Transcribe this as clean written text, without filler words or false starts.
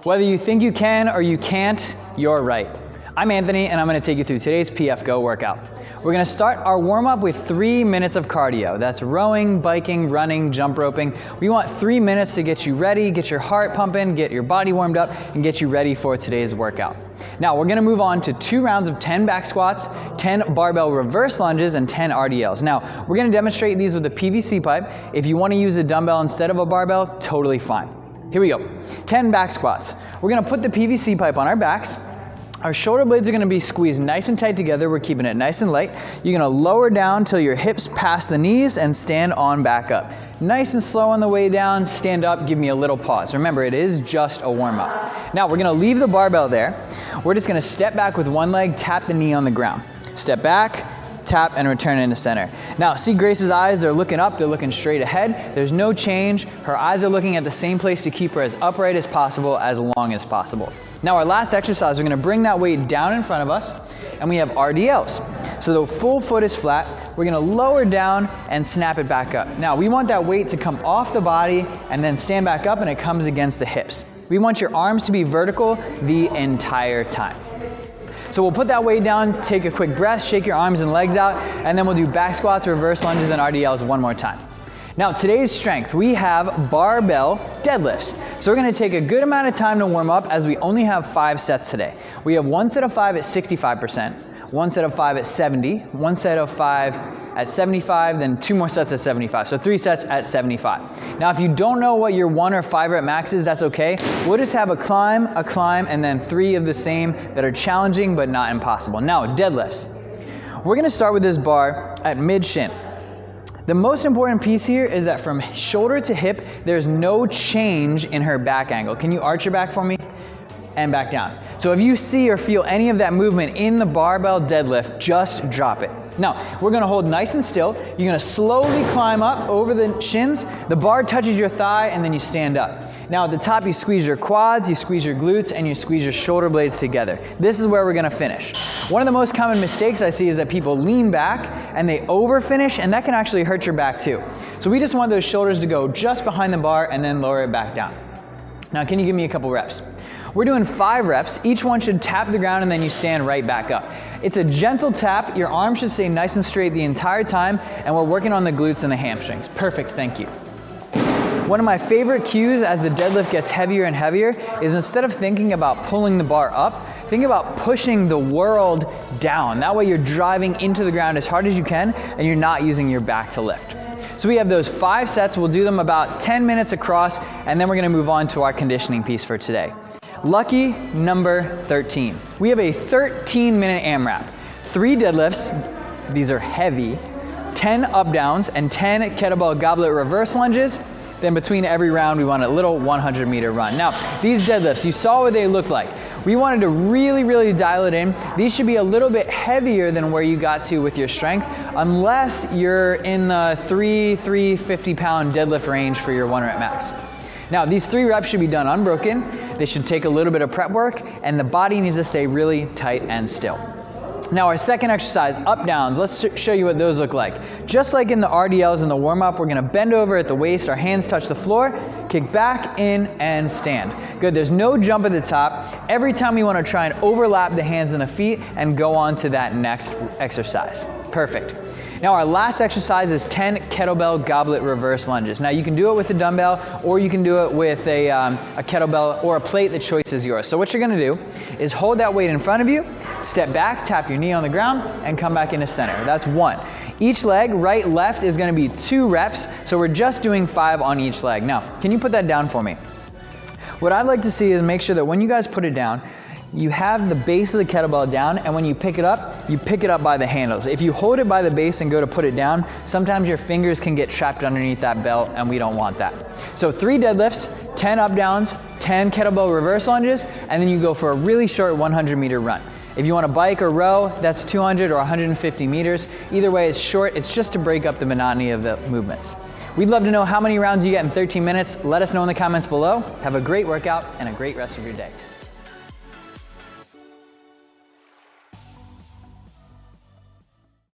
Whether you think you can or you can't, you're right. I'm Anthony and I'm gonna take you through today's PF Go workout. We're gonna start our warm-up with 3 minutes of cardio. That's rowing, biking, running, jump roping. We want 3 minutes to get you ready, get your heart pumping, get your body warmed up, and get you ready for today's workout. Now we're gonna move on to 2 rounds of 10 back squats, 10 barbell reverse lunges, and 10 RDLs. Now, we're gonna demonstrate these with a PVC pipe. If you wanna use a dumbbell instead of a barbell, totally fine. Here we go, 10 back squats. We're gonna put the PVC pipe on our backs. Our shoulder blades are gonna be squeezed nice and tight together. We're keeping it nice and light. You're gonna lower down till your hips pass the knees and stand on back up. Nice and slow on the way down, stand up, give me a little pause. Remember, it is just a warm up. Now we're gonna leave the barbell there. We're just gonna step back with one leg, tap the knee on the ground. Step back, tap, and return into center. Now, see Grace's eyes, they're looking up, they're looking straight ahead. There's no change. Her eyes are looking at the same place to keep her as upright as possible, as long as possible. Now our last exercise, we're gonna bring that weight down in front of us, and we have RDLs. So the full foot is flat, we're gonna lower down and snap it back up. Now we want that weight to come off the body and then stand back up and it comes against the hips. We want your arms to be vertical the entire time. So we'll put that weight down, take a quick breath, shake your arms and legs out, and then we'll do back squats, reverse lunges, and RDLs one more time. Now today's strength, we have barbell deadlifts. So we're gonna take a good amount of time to warm up as we only have 5 sets today. We have 1 set of 5 at 65%, 1 set of 5 at 70, 1 set of 5 at 75, then 2 more sets at 75. So 3 sets at 75. Now if you don't know what your 1 or 5 rep max is, that's okay. We'll just have a climb, and then 3 of the same that are challenging but not impossible. Now deadlifts. We're gonna start with this bar at mid shin. The most important piece here is that from shoulder to hip, there's no change in her back angle. Can you arch your back for me? And back down. So if you see or feel any of that movement in the barbell deadlift, just drop it. Now, we're gonna hold nice and still. You're gonna slowly climb up over the shins. The bar touches your thigh and then you stand up. Now at the top, you squeeze your quads, you squeeze your glutes, and you squeeze your shoulder blades together. This is where we're gonna finish. One of the most common mistakes I see is that people lean back and they over finish, and that can actually hurt your back too. So we just want those shoulders to go just behind the bar and then lower it back down. Now, can you give me a couple reps? We're doing 5 reps. Each one should tap the ground and then you stand right back up. It's a gentle tap. Your arms should stay nice and straight the entire time, and we're working on the glutes and the hamstrings. Perfect, thank you. One of my favorite cues as the deadlift gets heavier and heavier is instead of thinking about pulling the bar up, think about pushing the world down. That way you're driving into the ground as hard as you can and you're not using your back to lift. So we have those 5 sets. We'll do them about 10 minutes across, and then we're gonna move on to our conditioning piece for today. Lucky number 13. We have a 13-minute AMRAP. 3 deadlifts, these are heavy, 10 up downs, and 10 kettlebell goblet reverse lunges. Then between every round, we want a little 100-meter run. Now, these deadlifts, you saw what they looked like. We wanted to really dial it in. These should be a little bit heavier than where you got to with your strength, unless you're in the 350-pound deadlift range for your 1 rep max. Now, these 3 reps should be done unbroken. They should take a little bit of prep work, and the body needs to stay really tight and still. Now our second exercise, up downs, let's show you what those look like. Just like in the RDLs in the warm-up, we're gonna bend over at the waist, our hands touch the floor, kick back, in, and stand. Good, there's no jump at the top. Every time we wanna try and overlap the hands and the feet and go on to that next exercise. Perfect. Now our last exercise is 10 kettlebell goblet reverse lunges. Now you can do it with a dumbbell or you can do it with a kettlebell or a plate, the choice is yours. So what you're gonna do is hold that weight in front of you, step back, tap your knee on the ground, and come back into center. That's 1. Each leg, right, left, is gonna be 2 reps, so we're just doing 5 on each leg. Now, can you put that down for me? What I'd like to see is make sure that when you guys put it down, you have the base of the kettlebell down, and when you pick it up by the handles. If you hold it by the base and go to put it down, sometimes your fingers can get trapped underneath that belt, and we don't want that. So 3 deadlifts, 10 up downs, 10 kettlebell reverse lunges, and then you go for a really short 100-meter run. If you want to bike or row, that's 200 or 150 meters. Either way, it's short. It's just to break up the monotony of the movements. We'd love to know how many rounds you get in 13 minutes. Let us know in the comments below. Have a great workout and a great rest of your day.